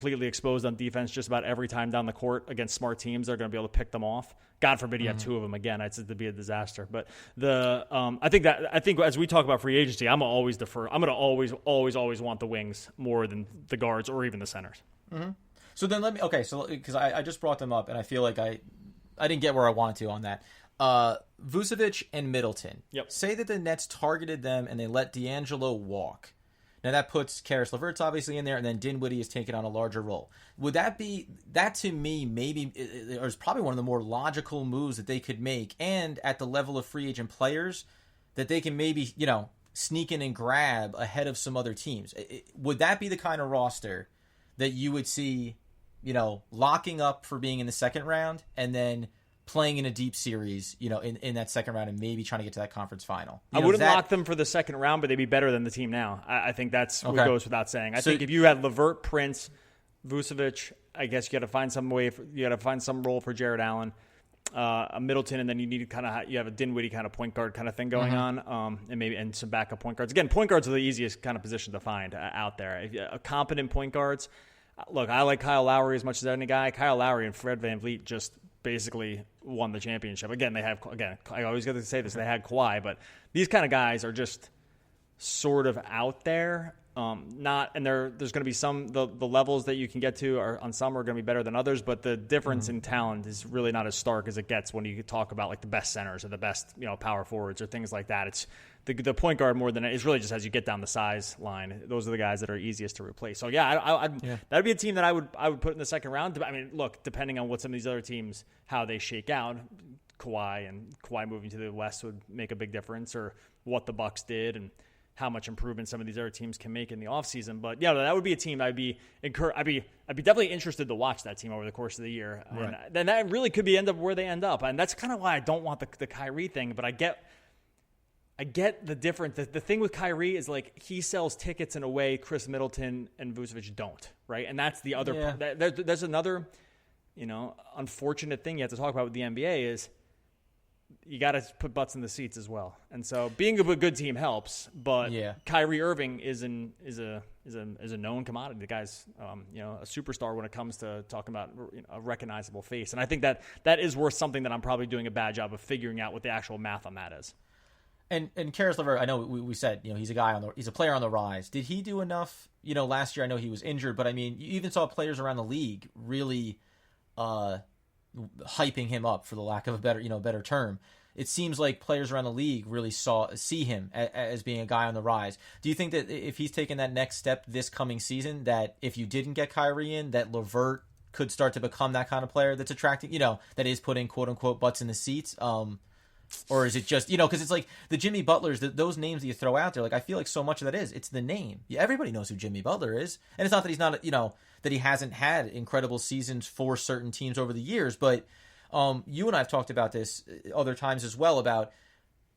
completely exposed on defense just about every time down the court against smart teams. They're going to be able to pick them off. God forbid you have two of them again. It'd be a disaster. But I think as we talk about free agency, I'm gonna always defer. I'm gonna always want the wings more than the guards or even the centers. Mm-hmm. So then because I just brought them up and I feel like I didn't get where I wanted to on that. Vucevic and Middleton. Yep. Say that the Nets targeted them and they let D'Angelo walk. Now that puts Caris LeVert's obviously in there, and then Dinwiddie is taking on a larger role. Would that to me maybe is probably one of the more logical moves that they could make, and at the level of free agent players that they can maybe sneak in and grab ahead of some other teams. Would that be the kind of roster that you would see, locking up for being in the second round and then playing in a deep series, in that second round and maybe trying to get to that conference final? I wouldn't lock them for the second round, but they'd be better than the team now. I think that's what goes without saying. I think if you had LeVert, Prince, Vucevic, I guess you got to find some role for Jared Allen, a Middleton, and then you need you have a Dinwiddie kind of point guard kind of thing going on, and some backup point guards. Again, point guards are the easiest kind of position to find out there. A competent point guards. Look, I like Kyle Lowry as much as any guy. Kyle Lowry and Fred VanVleet just basically won the championship. Again, I always got to say this, they had Kawhi, but these kind of guys are just sort of out there. There's going to be the levels that you can get to on some are going to be better than others, but the difference in talent is really not as stark as it gets when you talk about like the best centers or the best power forwards or things like that. It's the point guard more than it's really just as you get down the size line. Those are the guys that are easiest to replace. So that'd be a team that I would put in the second round. I mean, look, depending on what some of these other teams how they shake out, Kawhi moving to the West would make a big difference, or what the Bucks did and how much improvement some of these other teams can make in the offseason. But yeah, that would be a team I'd be definitely interested to watch that team over the course of the year. Right. And then that really could be end up where they end up. And that's kind of why I don't want the Kyrie thing, but I get the difference. The thing with Kyrie is like he sells tickets in a way Khris Middleton and Vucevic don't, right? And that's the other there's another, unfortunate thing you have to talk about with the NBA is you got to put butts in the seats as well. And so being a good team helps, but Kyrie Irving is a known commodity. The guy's a superstar when it comes to talking about a recognizable face. And I think that is worth something that I'm probably doing a bad job of figuring out what the actual math on that is. And Caris LeVert, I know we said he's a player on the rise. Did he do enough? Last year I know he was injured, but I mean you even saw players around the league really hyping him up, for the lack of a better term. It seems like players around the league really see him as being a guy on the rise. Do you think that if he's taken that next step this coming season, that if you didn't get Kyrie in, that LeVert could start to become that kind of player that's attracting, that is putting quote unquote butts in the seats? Or is it just, because it's like the Jimmy Butlers, those names that you throw out there, like I feel like so much of that it's the name. Everybody knows who Jimmy Butler is. And it's not that he's not, that he hasn't had incredible seasons for certain teams over the years. But you and I have talked about this other times as well about,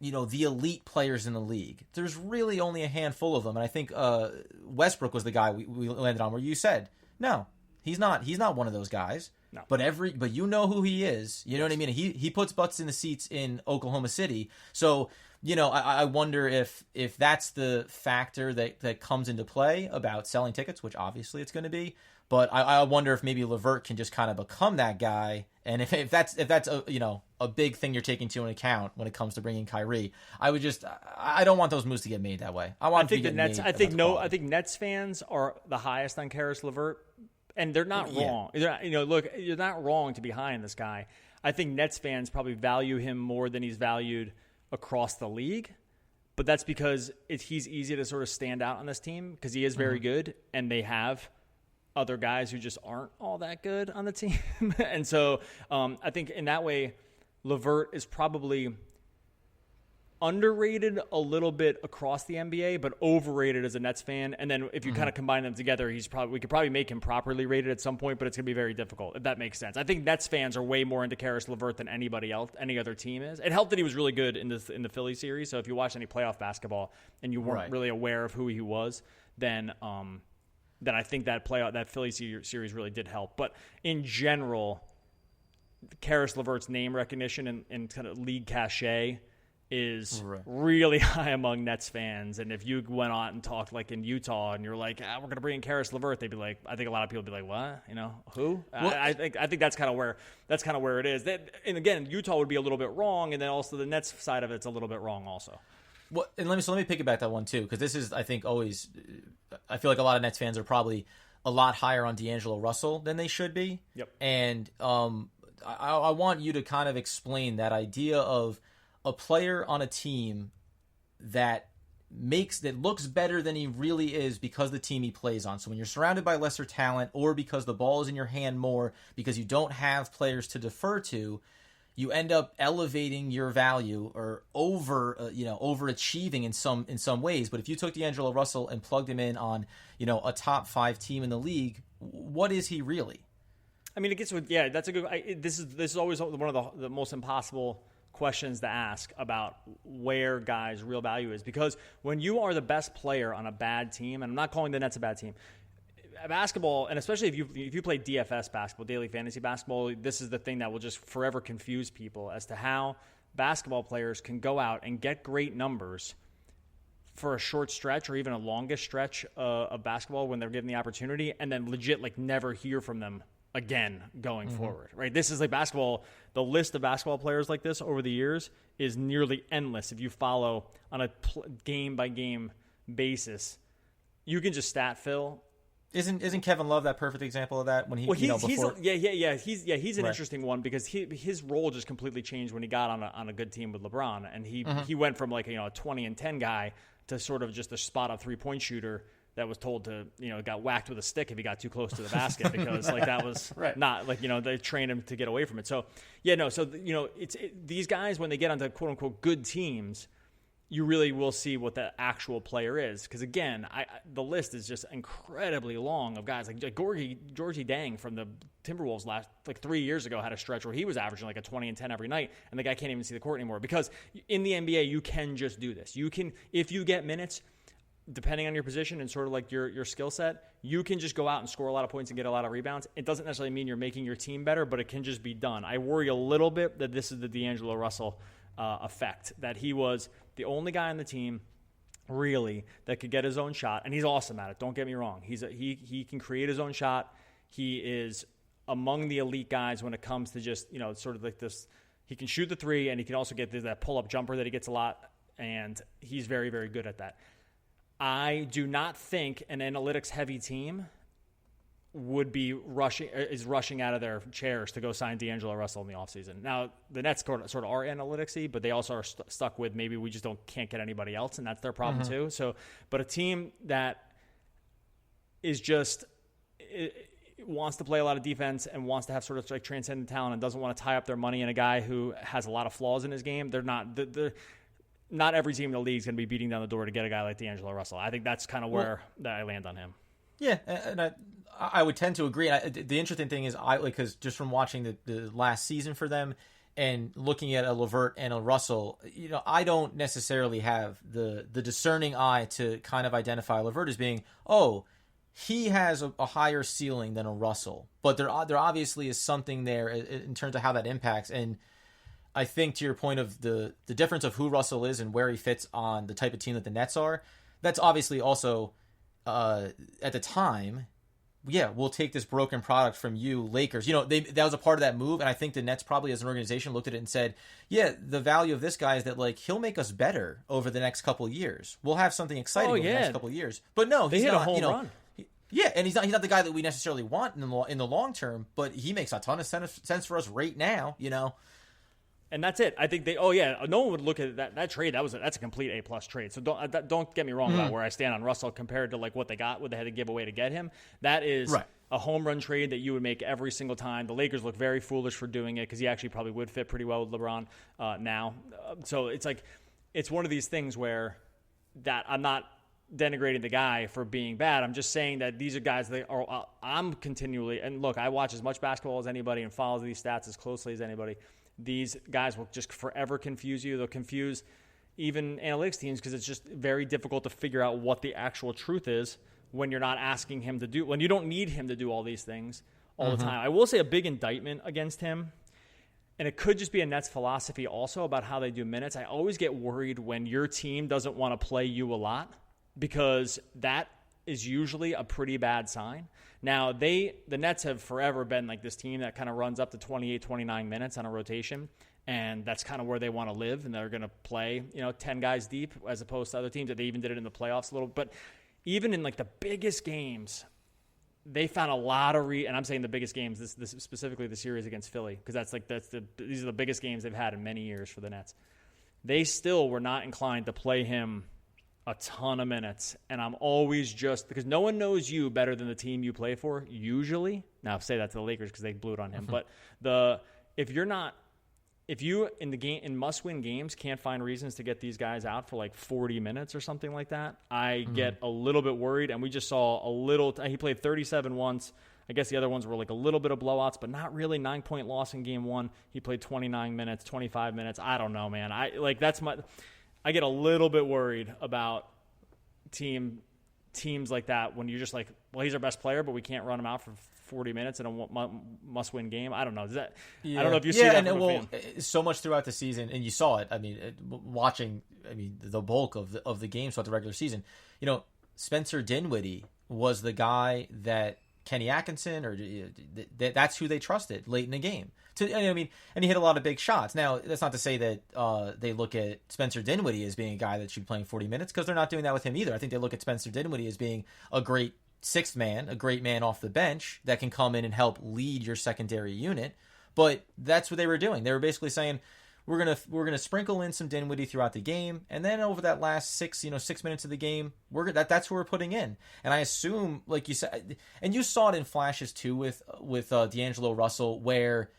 the elite players in the league. There's really only a handful of them. And I think Westbrook was the guy we landed on where you said, no, he's not one of those guys. No. But you know who he is. You know what I mean? He puts butts in the seats in Oklahoma City. So, I wonder if that's the factor that comes into play about selling tickets, which obviously it's going to be. But I wonder if maybe LeVert can just kind of become that guy. And if that's a big thing you're taking into account when it comes to bringing Kyrie, I don't want those moves to get made that way. I think Nets fans are the highest on Caris LeVert. And they're not wrong. Look, you're not wrong to be high on this guy. I think Nets fans probably value him more than he's valued across the league. But that's because he's easy to sort of stand out on this team because he is very good, and they have other guys who just aren't all that good on the team. And so I think in that way, LeVert is probably underrated a little bit across the NBA, but overrated as a Nets fan. And then if you kind of combine them together, we could probably make him properly rated at some point, but it's going to be very difficult, if that makes sense. I think Nets fans are way more into Caris LeVert than anybody else, any other team is. It helped that he was really good in the Philly series. So if you watch any playoff basketball and you weren't really aware of who he was, then I think that Philly series really did help. But in general, Caris LeVert's name recognition and kind of league cachet is really high among Nets fans. And if you went on and talked like in Utah and you're like, we're going to bring in Karis LeVert, they'd be like, I think a lot of people would be like, what? Who? Well, I think that's kind of where it is. And again, Utah would be a little bit wrong, and then also the Nets side of it's a little bit wrong also. Well, and let me piggyback that one too, because this is, I think, always, I feel like a lot of Nets fans are probably a lot higher on D'Angelo Russell than they should be. Yep. And I want you to kind of explain that idea of a player on a team that looks better than he really is because the team he plays on. So when you're surrounded by lesser talent, or because the ball is in your hand more because you don't have players to defer to, you end up elevating your value or overachieving in some ways. But if you took D'Angelo Russell and plugged him in on, a top 5 team in the league, what is he really? I mean, it gets with, that's a good. This is always one of the most impossible questions to ask about where guys' real value is, because when you are the best player on a bad team, and I'm not calling the Nets a bad team, basketball, and especially if you play DFS basketball, daily fantasy basketball, this is the thing that will just forever confuse people as to how basketball players can go out and get great numbers for a short stretch or even a longest stretch of basketball when they're given the opportunity, and then legit never hear from them again going forward, right? This is like basketball. The list of basketball players like this over the years is nearly endless. If you follow on a game by game basis, you can just stat fill. Isn't Kevin Love that perfect example of that? When he's an interesting one, because his role just completely changed when he got on a good team with LeBron, and he went from a 20-10 guy to sort of just a spot up 3-point shooter that was told to, got whacked with a stick if he got too close to the basket, because that was not they trained him to get away from it. So these guys, when they get onto quote unquote good teams, you really will see what the actual player is. Because again, the list is just incredibly long of guys like Georgie Dang from the Timberwolves last 3 years ago had a stretch where he was averaging a 20 and 10 every night, and the guy can't even see the court anymore. Because in the NBA, you can just do this. You can, if you get minutes, depending on your position and sort of your skill set, you can just go out and score a lot of points and get a lot of rebounds. It doesn't necessarily mean you're making your team better, but it can just be done. I worry a little bit that this is the D'Angelo Russell effect, that he was the only guy on the team really that could get his own shot, and he's awesome at it. Don't get me wrong. He can create his own shot. He is among the elite guys when it comes to just sort of like this. He can shoot the three, and he can also get that pull-up jumper that he gets a lot, and he's very, very good at that. I do not think an analytics-heavy team is rushing out of their chairs to go sign D'Angelo Russell in the offseason. Now, the Nets sort of are analytics-y, but they also are stuck with maybe we just can't get anybody else, and that's their problem too. So, but a team that is just wants to play a lot of defense and wants to have sort of transcendent talent and doesn't want to tie up their money in a guy who has a lot of flaws in his game, not every team in the league is going to be beating down the door to get a guy like D'Angelo Russell. I think that's kind of where I land on him. Yeah, and I would tend to agree. The interesting thing is, because just from watching the last season for them and looking at a LeVert and a Russell, I don't necessarily have the discerning eye to kind of identify LeVert as being, he has a higher ceiling than a Russell. But there obviously is something there in terms of how that impacts. And I think to your point of the difference of who Russell is and where he fits on the type of team that the Nets are, that's obviously also at the time, we'll take this broken product from you, Lakers. That was a part of that move, and I think the Nets probably as an organization looked at it and said, the value of this guy is that he'll make us better over the next couple of years. We'll have something exciting over the next couple of years. But no, he's not, a home run. And he's not the guy that we necessarily want in the long term, but he makes a ton of sense for us right now, And that's it. I think no one would look at that trade. That's a complete A+ trade. So don't get me wrong about where I stand on Russell compared to what they had to give away to get him. That is a home run trade that you would make every single time. The Lakers look very foolish for doing it because he actually probably would fit pretty well with LeBron now. So it's one of these things where that I'm not denigrating the guy for being bad. I'm just saying that these are guys that are I'm continually, and look, I watch as much basketball as anybody and follow these stats as closely as anybody. These guys will just forever confuse you. They'll confuse even analytics teams because it's just very difficult to figure out what the actual truth is when you're not asking him to do, when you don't need him to do all these things all the time. I will say a big indictment against him and it could just be a Nets philosophy also about how they do minutes. I always get worried when your team doesn't want to play you a lot, because that is usually a pretty bad sign. Now, the Nets have forever been like this team that kind of runs up to 28, 29 minutes on a rotation, and that's kind of where they want to live, and they're going to play, 10 guys deep, as opposed to other teams that they even did it in the playoffs a little. But even in like the biggest games, they found a lot of and I'm saying the biggest games, this specifically the series against Philly, because these are the biggest games they've had in many years for the Nets. They still were not inclined to play him a ton of minutes, and I'm always just, because no one knows you better than the team you play for usually. Now, say that to the Lakers because they blew it on him, but if you in must-win games can't find reasons to get these guys out for like 40 minutes or something like that, I get a little bit worried. And we just saw he played 37 once. I guess the other ones were like a little bit of blowouts, but not really. 9-point loss in game one. He played 29 minutes, 25 minutes. I don't know, man. I get a little bit worried about teams like that when you're just like, well, he's our best player, but we can't run him out for 40 minutes in a must-win game. I don't know. I don't know if you see that. And so much throughout the season, and you saw it. I mean, watching. I mean, the bulk of the games throughout the regular season. Spencer Dinwiddie was the guy that Kenny Atkinson, or that's who they trusted late in the game. And he hit a lot of big shots. Now, that's not to say that they look at Spencer Dinwiddie as being a guy that should be playing 40 minutes, because they're not doing that with him either. I think they look at Spencer Dinwiddie as being a great sixth man, a great man off the bench that can come in and help lead your secondary unit. But that's what they were doing. They were basically saying, we're gonna sprinkle in some Dinwiddie throughout the game, and then over that last 6 minutes of the game, that's who we're putting in. And I assume, like you said, and you saw it in flashes too with D'Angelo Russell, where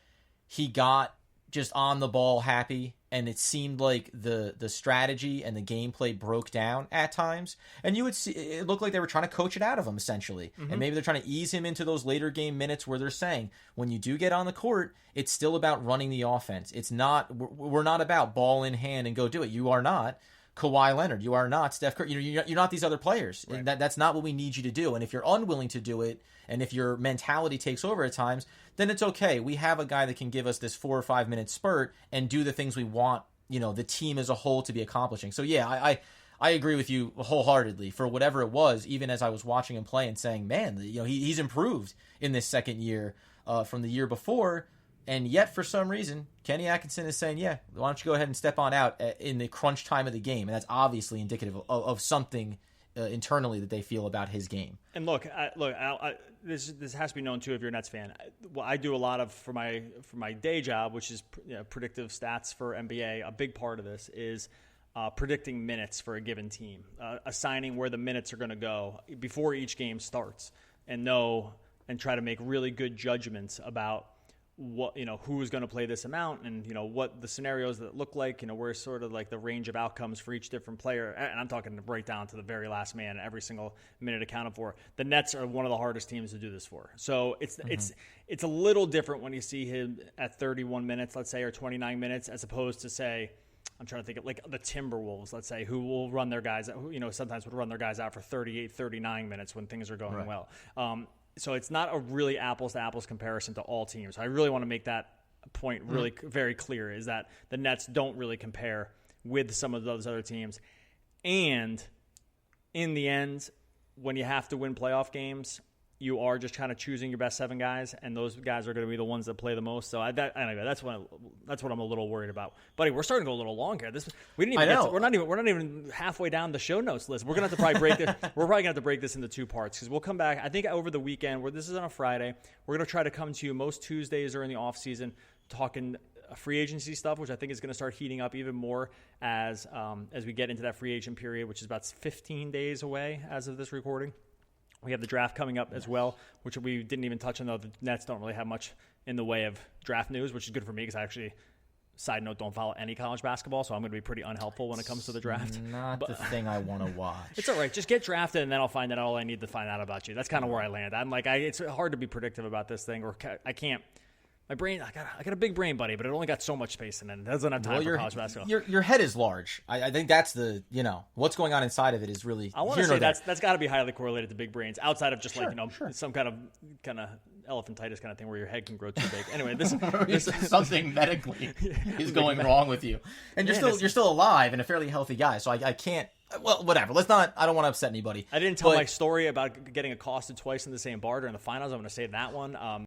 he got just on the ball happy, and it seemed like the strategy and the gameplay broke down at times, and you would see it looked like they were trying to coach it out of him essentially. And maybe they're trying to ease him into those later game minutes where they're saying, when you do get on the court, it's still about running the offense. It's not, we're not about ball in hand and go do it. You are not Kawhi Leonard. You are not Steph Curry. You're not these other players. Right. And that's not what we need you to do. And if you're unwilling to do it, and if your mentality takes over at times, then it's okay. We have a guy that can give us this 4 or 5 minute spurt and do the things we want, the team as a whole to be accomplishing. So yeah, I agree with you wholeheartedly for whatever it was, even as I was watching him play and saying, man, he's improved in this second year from the year before. And yet, for some reason, Kenny Atkinson is saying, yeah, why don't you go ahead and step on out in the crunch time of the game? And that's obviously indicative of something internally that they feel about his game. And look, this has to be known too if you're a Nets fan. Well, I do a lot of for my day job, which is predictive stats for NBA. A big part of this is predicting minutes for a given team, assigning where the minutes are going to go before each game starts, and try to make really good judgments about what who's going to play this amount, and what the scenarios that look like, where sort of like the range of outcomes for each different player. And I'm talking right down to the very last man, every single minute accounted for. The Nets are one of the hardest teams to do this for. So it's a little different when you see him at 31 minutes, let's say, or 29 minutes, as opposed to, say, I'm trying to think of like the Timberwolves, let's say, who will run their guys, sometimes would run their guys out for 38, 39 minutes when things are going well. So it's not a really apples-to-apples comparison to all teams. I really want to make that point really very clear, is that the Nets don't really compare with some of those other teams. And in the end, when you have to win playoff games, you are just kind of choosing your best 7 guys, and those guys are going to be the ones that play the most. So anyway, that's what I'm a little worried about. Buddy, we're starting to go a little long here. We're not even halfway down the show notes list. We're gonna have to probably break this. We're probably gonna have to break this into 2 parts, because we'll come back. I think over the weekend, where this is on a Friday, we're gonna try to come to you most Tuesdays during the off season, talking free agency stuff, which I think is going to start heating up even more as we get into that free agent period, which is about 15 days away as of this recording. We have the draft coming up as well, which we didn't even touch on, though the Nets don't really have much in the way of draft news, which is good for me because I actually, side note, don't follow any college basketball, so I'm going to be pretty unhelpful when it comes to the draft. Not the thing I want to watch. It's all right. Just get drafted, and then I'll find out all I need to find out about you. That's kind of where I land. I'm like, it's hard to be predictive about this thing, or I can't. My brain, I got a big brain, buddy, but it only got so much space in it. It doesn't have time for college basketball. Your head is large. I think that's the, what's going on inside of it is really. I want to say that's got to be highly correlated to big brains, outside of just some kind of elephantitis kind of thing where your head can grow too big. Anyway, this something medically is going wrong with you, and you're still alive and a fairly healthy guy. So I can't. Well, whatever. I don't want to upset anybody. I didn't tell my story about getting accosted twice in the same bar during the finals. I'm going to save that one.